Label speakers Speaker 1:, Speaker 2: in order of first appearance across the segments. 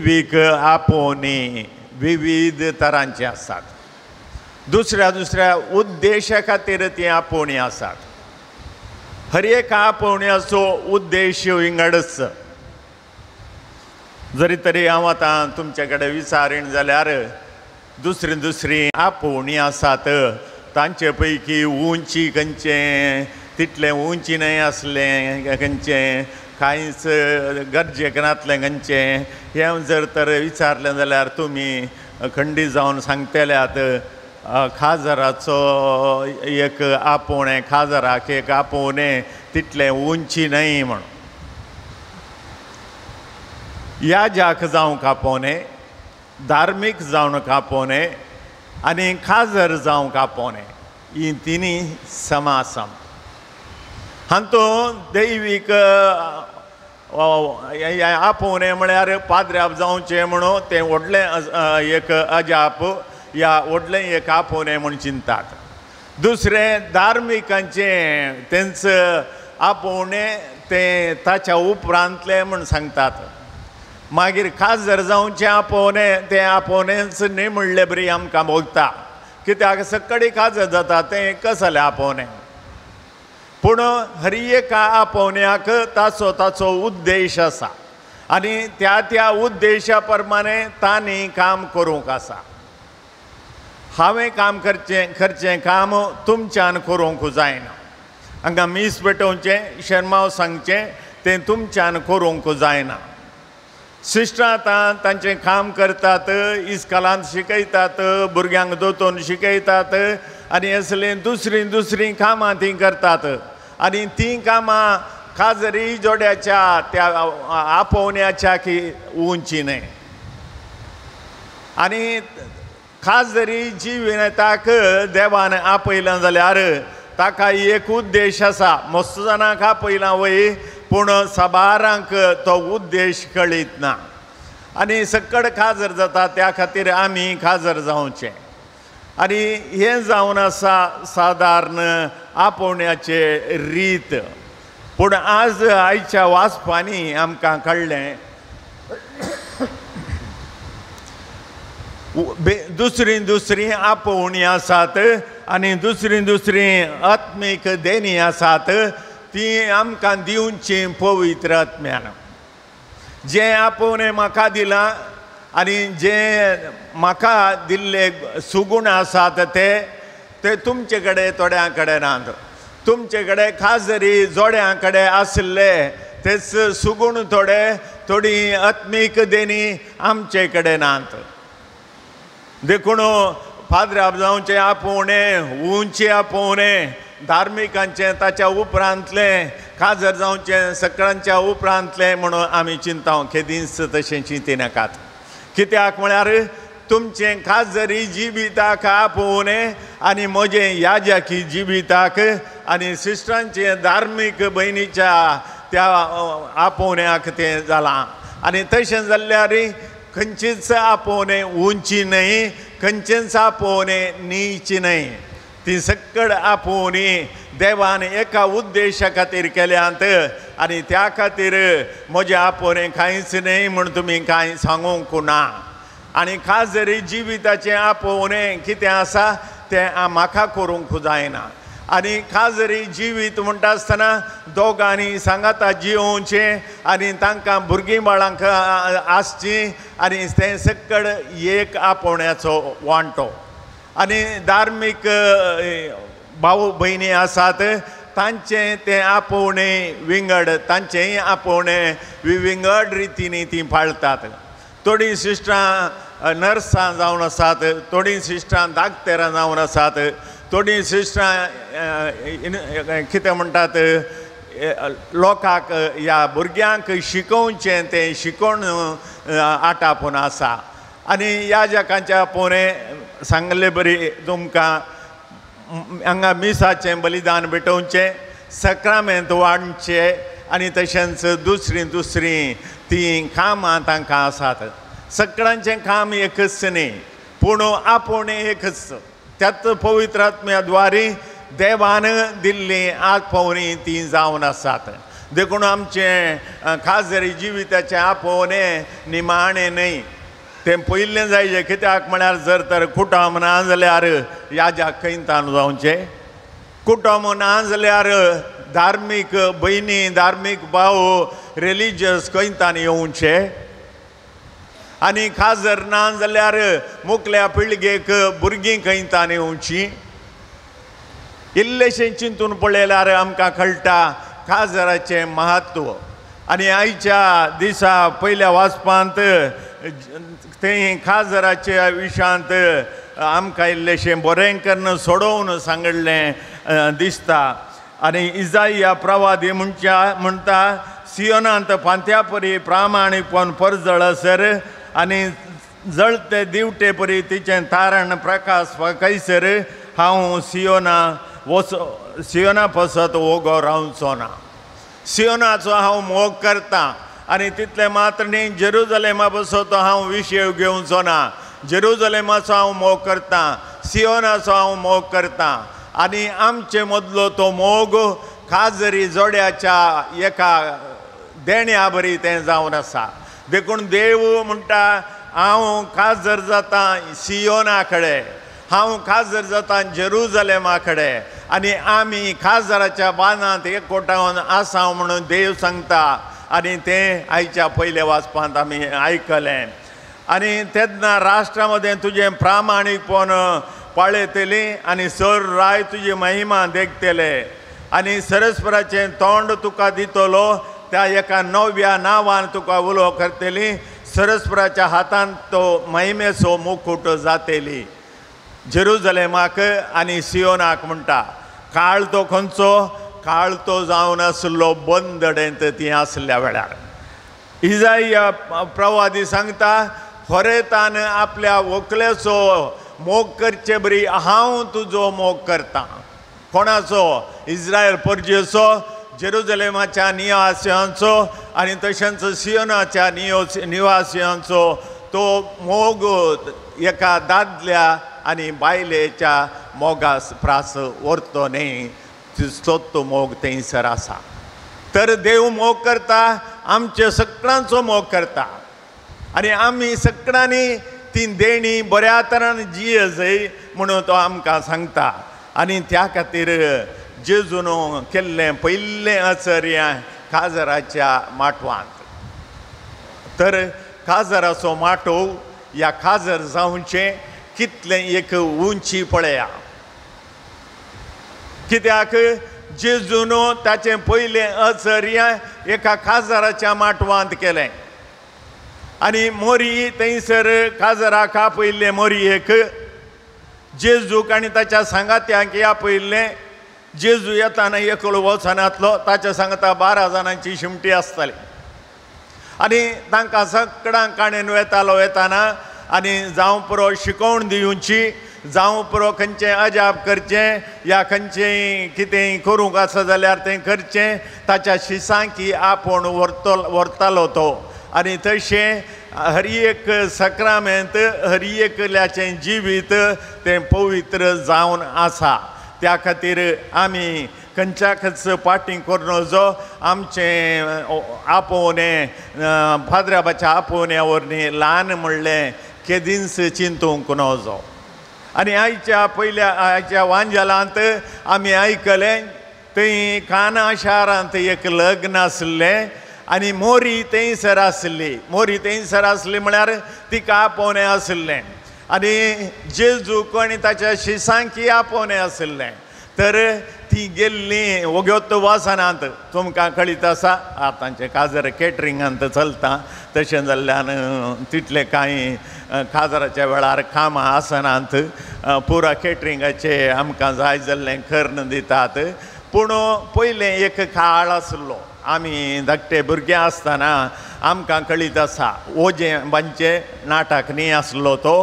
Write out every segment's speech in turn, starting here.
Speaker 1: दैवीक आपोवणी विविध तरांची आसात. दुसऱ्या दुसऱ्या उद्देशा खातीर ती आपोवणी आसात. हर एक आपोवण्याचो उद्देश विंगडच. जरी तरी हांव आतां तुमचे कडेन विचारीन जाल्यार दुसरी दुसरी आपोवणी आसात. तांचे पैकी उंची खंयचें, तितलें उंची न्हय आसलें खंयचें, कांयच गरजेक नासलें खंयचें, हें जर तर विचारलें जाल्यार तुमी खंडी जावन सांगतल्यात खाजराचो एक आपोवणें, खाजराक एक आपोवणें तितलें उंची न्हय म्हण. याजाक जावंक आपोवणें, धार्मीक जावंक आपोवणें आनी खाजर जावंक आपोवणें ही तिनी समासम. हातूंत दैवीक आपोवणें म्हळ्यार पाद्र्याप जावचें म्हणून तें व्हडलें एक अजाप या व्हडलें एक आपोवणें म्हूण चिंतात. दुसरें धार्मिकांचें तेंच आपोवणें तें ताच्या उपरांतलें म्हूण सांगतात. मागीर खाजर जावचें आपोवणें तें आपोवणेंच न्ही म्हणलें बरी आमकां भोगता. कित्याक सक्कडी खाजर जाता तें एकच जालें आपोवणें. पूण हर एका आपोवण्याक ताचो ताचो उद्देश आसा आनी त्या त्या उद्देशा प्रमाणे तांणी काम करूंक आसा. हांवें काम खर्चें काम तुमच्यान करूंक जायना. हांगा मीस पेटोवचें, शर्माव सांगचें तें तुमच्यान करूंक जायना. सिस्टरां आतां तांचें काम करतात, इस्कॉलांत शिकयतात, भुरग्यांक दोतोवन शिकयतात आनी असलीं दुसरीं दुसरीं कामां तीं करतात. आनी तीं कामां खाजरी जोड्याच्या त्या आपोवण्याच्या की उंची न्हय. आनी खाजरी जिविताक देवान आपयलां जाल्यार ताका एक उद्देश आसा. मस्त जाणांक आपयलां वय पूण साबारांक तो उद्देश कळीत ना. आनी सक्कड खाजर जाता त्या खातीर आमी खाजर जावचें. आनी हें जावन आसा सादारण आपोवण्याचे रीत. पूण आज आयच्या वाचपांनी आमकां कळ्ळें दुसरीं दुसरीं आपोवणी आसात आनी दुसरीं दुसरीं आत्मीक देणी आसात. ती आमकां दिवची पवित्र आत्म्यान. जें आपोवणें म्हाका दिलां आनी जे म्हाका दिल्ले सुगूण आसात ते तुमचे कडेन थोड्यां कडेन नात. तुमचे कडेन खाजरी जोड्यां कडेन आसले तेच सुगूण थोडी आत्मीक देणी आमचे कडेन नात. देखून पाद्र्याप जावचें आपोवणें, उंची आपोवणें, धार्मिकांचें ताच्या उपरांतलें, खाजर जावचें सक्कळांच्या उपरांतलें म्हणून आमी चिंताव. केदींच तशें चिंतिनाकात. कित्याक म्हळ्यार तुमचें खाजरी जिविताक आपोवणें आनी म्हजें याजाकी जिविताक आनी सिस्टरांचें धार्मीक भयणीच्या त्या आपोवण्याक तें जालां. आनी तशें जाल्ल्यार खंयचीच आपोवणें उंची न्हय, खंयचेंच आपोवणें नीच न्हय. ती सक्कड आपोवणी देवान एका उद्देशा खातीर केल्यांत आनी त्या खातीर म्हजें आपोवणें कांयच न्हय म्हूण तुमी कांय सांगूंक ना. आनी खाजरी जिविताचें आपोवणें कितें आसा तें म्हाका करूंक जायना. आनी खाजरी जिवीत म्हणटा आसतना दोगांनी सांगाता जिवोवचें आनी तांकां भुरगीं बाळांक आसचीं आनी तें सक्कड एक आपोवण्याचो वांटो. आनी धार्मीक भाव भयणी आसात तांचें तें आपोवणें विंगड, तांचेंय आपोवणें विंगड रितीनी तीं पाळटात. थोडीं सिस्टरां नर्सां जावन आसात, थोडीं सिस्टरां दाक्तेरां जावन आसात, थोडीं सिस्टरां कितें म्हणटात लोकांक ह्या भुरग्यांक शिकोवचें तें शिकोवन आटापून आसा. आनी ह्या जगाचें आपोवणें सांगलें बरी तुमकां. हांगा मिसाचें बलिदान भेटोवचें, सक्रामेंत वाडचें आनी तशेंच दुसरीं तीं कामां तांकां आसात. सक्रांचें काम एकच न्ही पूण आपोवणें एकच. त्यात पवित्र आत्म्या द्वारे देवान दिल्लीं आपोवणी तीं जावन आसात. देखून आमचे खाजरी जिविताचे आपोवणे निमाणे न्ही तें पयलें जायचें कित्याक म्हळ्यार जर तर कुटुंब ना जाल्यार याज्याक कैतान जावचें कुटुंब ना जाल्यार धार्मीक भयणी धार्मीक भाव रिलिजियस कैतान येवचे आनी खाजर ना जाल्यार मुखल्या पिळगेक भुरगीं कैतान येवचीं इल्लेशें चिंतून पळयल्यार आमकां कळटा खाजराचें महत्व आनी आयच्या दिसा पयल्या वाचपांत थंय खाजराच्या विशयांत आमकां इल्लेशें बरें करून सोडोवन सांगलें दिसता आनी इजाया प्रवादी म्हणटा सियोनांत पांत्या परी प्रामाणीकपण परजळसर आनी जळते दिवटे परी तिचें तारण प्रकाश कैसर हांव सियोना पसत ओगो रावचो ना सियोनाचो हांव मोग करतां आनी तितलें मात्र न्ही जेरुजलेमा बसत हांव विशय घेवचो ना जेरुजलेमाचो हांव मोग करतां सियोनाचो हांव मोग करतां आनी आमचे मदलो तो मोग खाजरी जोड्याच्या एका देण्या बरी तें जावन आसा देखून देव म्हणटा हांव खाजर जातां सियोना कडेन हांव खाजर जातां जेरुजलेमा कडेन आनी आमी खाजराच्या बांदांत एकवटावन आसा म्हणून देव सांगता आनी तें आयच्या पयल्या वाचपांत आमी आयकलें आनी तेन्ना राष्ट्रा मदें तुजें प्रामाणीकपण पाळयतलीं आनी सर राय तुजी महिमा देखतले आनी सरस्वराचें तोंड तुका दितलो त्या एका नव्या नांवान तुका उलो करतली सरस्वराच्या हातांत तो महिमेचो मुकुट जातली जेरुजलेमाक आनी सियोनाक म्हणटा काळ तो खंयचो काळ तो जावन आसलो बंदडेंत ती आसल्या वेळार इजाया प्रवादी सांगता खरेतान आपल्या व्हंकलेचो मोग करचे बरी हांव तुजो मोग करतां कोणाचो इस्रायल परजेचो जेरुजलेमाच्या निवासियांचो आनी तशेंच सियोनाच्या निवासियांचो तो मोग एका दादल्या आनी बायलेच्या मोगास प्रास व्हरतो न्ही तो मोग थंयसर आसा तर देव मोग करता आमचे सगळ्यांचो मोग करता आनी आमी सगळ्यांनी ती देणी बऱ्या तरान जियेजय म्हणून तो आमकां सांगता आनी त्या खातीर जेजून केल्लें पयलें आचर्य खाजराच्या माटवांत तर खाजराचो माटोव ह्या खाजर जावचें कितलें एक उंची पळया कित्याक जेजून ताचें पयलें आचर्य एका खाजराच्या माटवांत केलें आनी मोरी थंयसर खाजराक आपयल्लें मोरयेक जेजूक आनी ताच्या सांगात्यांक आपयल्लें जेजू येताना एकलो वचनातलो ताच्या सांगता 12 जाणांची शिमटी आसताली आनी तांकां सगळ्यांक काणयेन वेताना आनी जावं पुरो शिकोवण दिवची जावं पुरो खंयचें अजाप करचें या खंयचें कितेंय करूंक आसा जाल्यार तें करचें ताच्या शिसांकी आपूण व्हरतालो तो आनी तशें हर एक सक्रामेंत हर एकल्याचें जिवीत तें पवित्र जावन आसा त्या खातीर आमी खंयच्याच पाटी करून जो आमचें आपोवणें फादराबाच्या आपोवण्या वरवीं ल्हान म्हणलें केदींच चिंतूंक नजो आनी आयच्या वांजेलांत आमी आयकलें थंय काना शारांत एक लग्न आसलें आनी मोरी थंयसर आसली म्हळ्यार तिका आपोवणें आसलें आनी जेजूक आनी ताच्या शिसांकी आपोवणें आसलें तर ती गेल्ली ओग्योत वासनांत तुमकां कळीत आसा आतांचें काजर कॅटरिंगांत चलता तशें जाल्ल्यान तितले कांय काजराच्या वेळार कामां आसनात पुरा कॅटरिंगाचे आमकां जाय जाल्लें करून दितात पूण पयलें एक काळ आसलो आमी धाकटे भुरगे आसतना आमकां कळीत आसा ओजे मांचे नाटक न्ही आसलो तो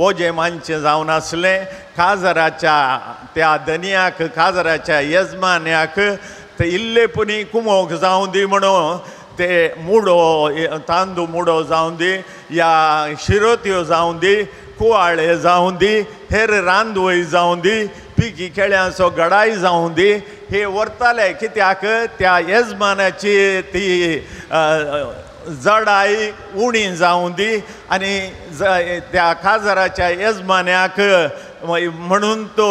Speaker 1: ओजे मांचे जावन आसलें काजराच्या त्या धन्याक काजराच्या येजमान्याक ते इल्लेपणी कुमोग जावं दी म्हणून ते मुडो तांदूळ मुडो जावं दी या शिरोत्यो जावं दी कुवाळे जावं दी हेर रांदवय जावं दी पिकी खेळ्यांचो गडाय जावं दी हे व्हरताले कित्याक त्या येजमानाची ती जडाई उणी जावं दी आनी त्या काजाराच्या येजमान्याक म्हणून तो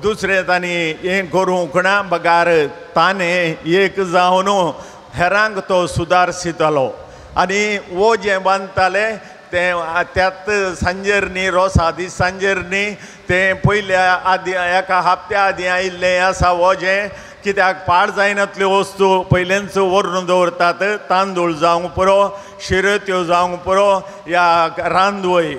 Speaker 1: दुसरे तांणी हें करूंक ना बगार ताणें एक जावन हेरांक तो सुदारसितलो आनी वो जें बांदताले तें त्यात सांजेर न्ही रोसा दीस सांजेर न्ही तें पयल्या आदी एका हप्त्या आदी आयिल्लें आसा वो जें कित्याक पाड जायनातल्यो वस्तू पयलेंच व्हरून दवरतात तांदूळ जावंक पुरो शिरत्यो जावंक पुरो या रांदवय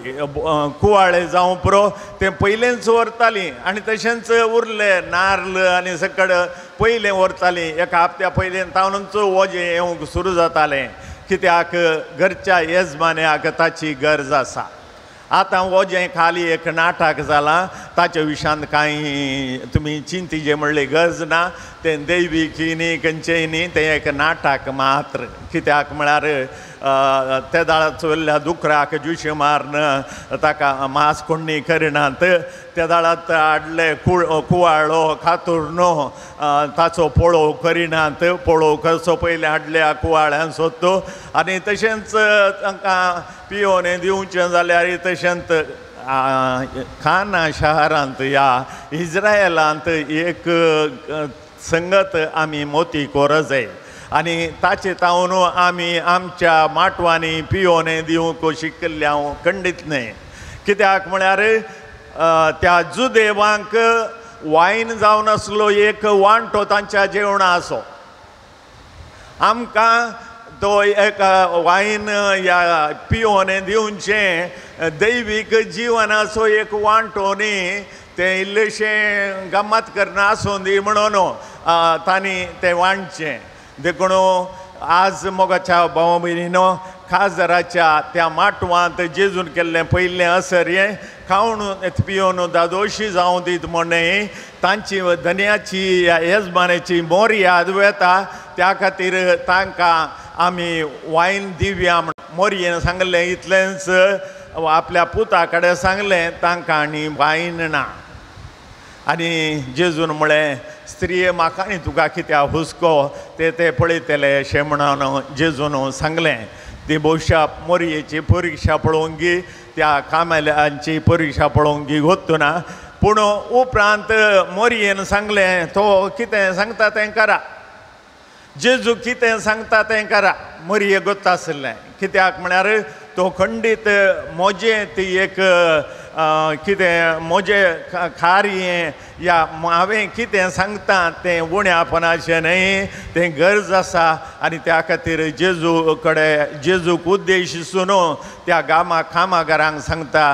Speaker 1: कुवाळे जावंक पुरो तें पयलेंच व्हरतालीं आनी तशेंच उरलें नाल्ल आनी सकड पयलें व्हरतालीं एका हप्त्या पयलें तावनूच वजें येवंक सुरू जातालें कित्याक घरच्या येजमान्याक ताची गरज आसा आतां हो जें खाली एक नाटक जालां ताचे विशयान कांय तुमी चिंतीचे म्हणले गरज ना तें दैवीकी न्ही खंयचेंय न्ही तें एक नाटक मात्र कित्याक म्हळ्यार त्या दाळा चोरल्या दुकराक जुशे मारन ताका मास कोण्णी करिनात त्या दाळात हाडले कुवाळो खातूर न्हू ताचो पळोव करिनात पळोव करचो पयलीं हाडल्या कुवाळ्यान सोदतो आनी तशेंच तांकां पियोन दिवचें जाल्यार तशेंच खाना शारांत या इज्रायलांत एक संगत आमी मोती कोर जाय आनी ताचे तावन आमी आमच्या माटवांनी पियोने दिवंक शिकल्ल्या खंडीत न्हय कित्याक म्हळ्यार त्या जुदेवांक वायन जावन आसलो एक वांटो तांच्या जेवणा आसो आमकां तो एक वायन या पियोने दिवचें दैवीक जिवनाचो एक वांटो न्ही तें इल्लेशें गम्मत करना आसूं दी म्हणून तांणी तें वांटचें देखून आज मोगाच्या भाव भयणीनो खासदाराच्या त्या माटवांत जेजून केल्लें पयलें असर हें खावन पियोन दादोशी जावं दीत म्हणून तांची धन्याची येजमानाची मोर याद वेता त्या खातीर तांकां आमी वायन दिवया म्हण मोरयेन सांगलें इतलेंच आपल्या पुता कडेन सांगलें तांकां आनी वायन ना आनी जेजून म्हळें स्त्रिये म्हाका आनी तुका कित्याक हुस्को ते पळयतले अशें म्हणून जेजून सांगलें ती भोवशा मोरयेची परिक्षा पळोवंक गी त्या कामेल्यांची परिक्षा पळोवंक गी गोत्तू ना पूण उपरांत मोरयेन सांगलें तो कितें सांगता तें करा जेजू कितें सांगता तें करा मोरये गोत्ता आसलें कित्याक म्हळ्यार तो खंडीत मोजें ती एक कितें मोजें खारी या हांवें कितें सांगता तें उण्यापणाचें न्हय तें गरज आसा आनी त्या खातीर जेजू कडेन जेजूक उद्देशीसून त्या कामागारांक सांगता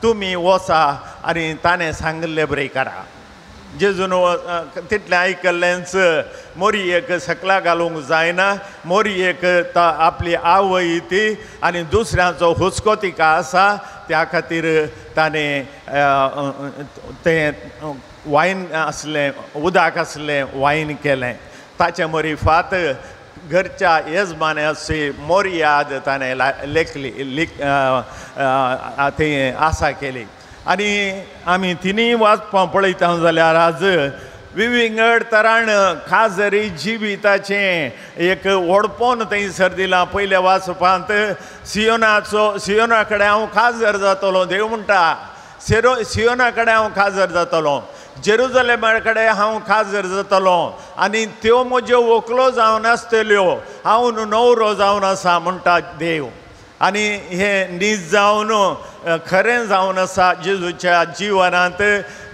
Speaker 1: तुमी वचा आनी ताणें सांगलें बरें करा जेजून तितलें आयकल्लेंच मोरयेक सकला घालूंक जायना मोरयेक आपली आवय ती आनी दुसऱ्याचो हुस्को तिका आसा त्या खातीर ताणें तें वायन आसलें उदक आसलें वायन केलें ताचे मरीफात घरच्या येजमान्याची मोरयाद ताणें लेखली ती आसा केली आनी आमी तिनूय वाचपां पळयता जाल्यार आज विविंगड तरान खाजरी जिविताचें एक ओडपोन थंयसर दिलां पयल्या वाचपांत सियोना कडेन हांव खाजर जातलो देव म्हणटा सियोना कडेन हांव खाजर जातलो जेरुजलेमा कडेन हांव खाजर जातलो आनी त्यो म्हज्यो व्हंकलो जावन आसतल्यो हांव न्हवरो जावन आसा म्हणटा देव आनी हें न्हीद जावन खरें जावन आसा जेजूच्या जिवनांत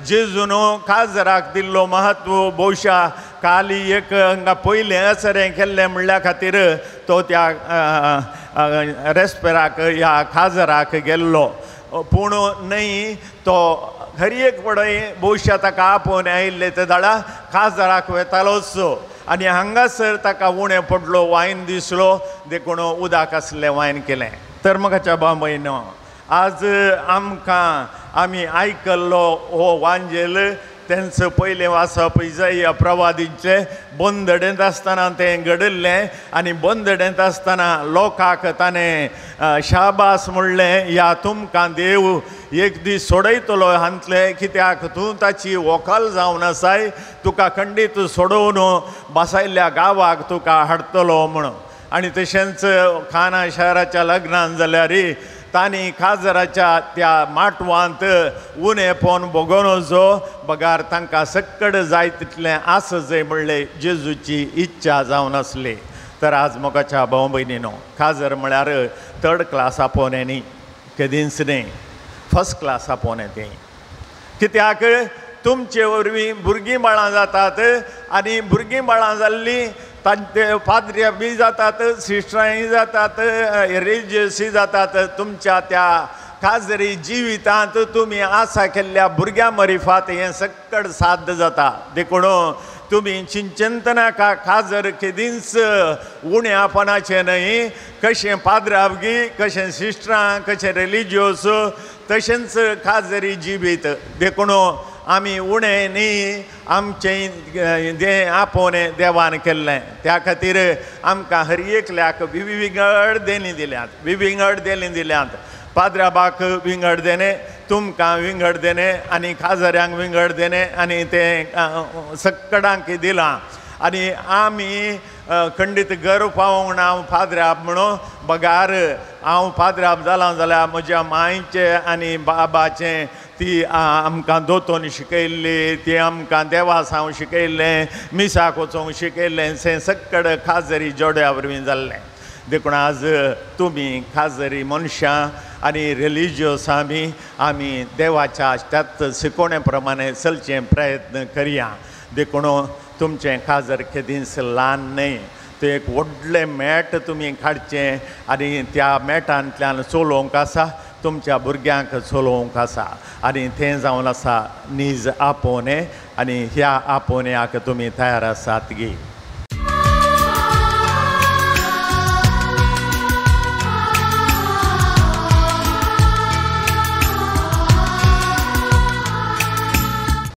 Speaker 1: जेजून काजराक दिल्लो महत्व भोवशा काली एक पयलें असरें केल्लें म्हणल्या खातीर तो त्या रेस्पेराक ह्या काजराक गेल्लो पूण न्हय तो खरी एक पडय भोवशा ताका आपोवन आयिल्ले ते दाडा काजराक वेतालोच आनी हांगासर ताका उणें पडलो वायन दिसलो देखून उदक आसलें वायन केलें तर म्हाका बाबयनो आज आमकां आमी आयकल्लो हो वांजेल तेंचं पयलें वाचप इसाइया प्रवादीचें बंदडेंत आसतना तें घडयल्लें आनी बंदडेंत आसतना लोकांक ताणें शाबास म्हणलें या तुमकां देव एक दीस सोडयतलो हांतलें कित्याक तूं ताची व्हंकल जावन आसाय तुका खंडीत सोडोवन बसायल्ल्या गांवाक तुका हाडटलो म्हणून आनी तशेंच खाना शाराच्या लग्नान जाल्यार तांणी काजराच्या त्या माटवांत उणे पोवन बोगोनोचो बगार तांकां सक्कड जाय तितलें आस जंय म्हणलें जेजूची इच्छा जावन आसली तर आज मोगाच्या भाव भयणीनो काजर म्हळ्यार थर्ड क्लास आपोवणें न्ही केदींच न्ही फर्स्ट क्लास आपोवणें तें कित्याक तुमचे वरवीं भुरगीं बाळां जातात आनी भुरगीं बाळां जाल्लीं तांचे पाद्र्या बी जातात सिस्टरांय जातात रिलिजियसी जातात तुमच्या त्या काजरी जिवितांत तुमी आसा केल्ल्या भुरग्यां मरिफात हें सक्कड साध्य जाता देखून तुमी चिंतन नाका काजर केदींच उण्यापणाचें न्हय कशें पाद्रावगी कशें सिस्टरां कशें रिलिजियस तशेंच काजरी जिवीत देखून आमी उणें न्ही आमचें जें आपोवणें देवान केल्लें त्या खातीर आमकां हर एकल्याक विंगड देणी दिल्यात पाद्राबाक विंगड देणे तुमकां विंगड देणे आनी काजऱ्यांक विंगड देणे आनी तें सक्कडांक दिलां आनी आमी खंडीत गर्व पावोंक ना हांव पाद्राब म्हणून बगार हांव पाद्राब जालां जाल्यार म्हज्या मांयचें आनी बाबाचें ती आमकां दोतोन शिकयल्ली ती आमकां देवासांव शिकयल्लें मिसाक वचोंक शिकयल्लें तें सक्कड काजरी जोड्या वरवीं जाल्लें देखून आज तुमी काजरी मनशां आनी रिलिजियस आमी देवाच्या त्याच शिकोवणे प्रमाणे चलचें प्रयत्न करया देखून तुमचें काजर केदींच ल्हान न्हय तें एक व्हडलें मॅट तुमी काडचें आनी त्या मॅटांतल्यान चलोवंक आसा तुमच्या भुरग्यांक चलोवंक आसा आनी तें जावन आसा नीज आपोवणें आनी ह्या आपोवण्याक तुमी तयार आसात गी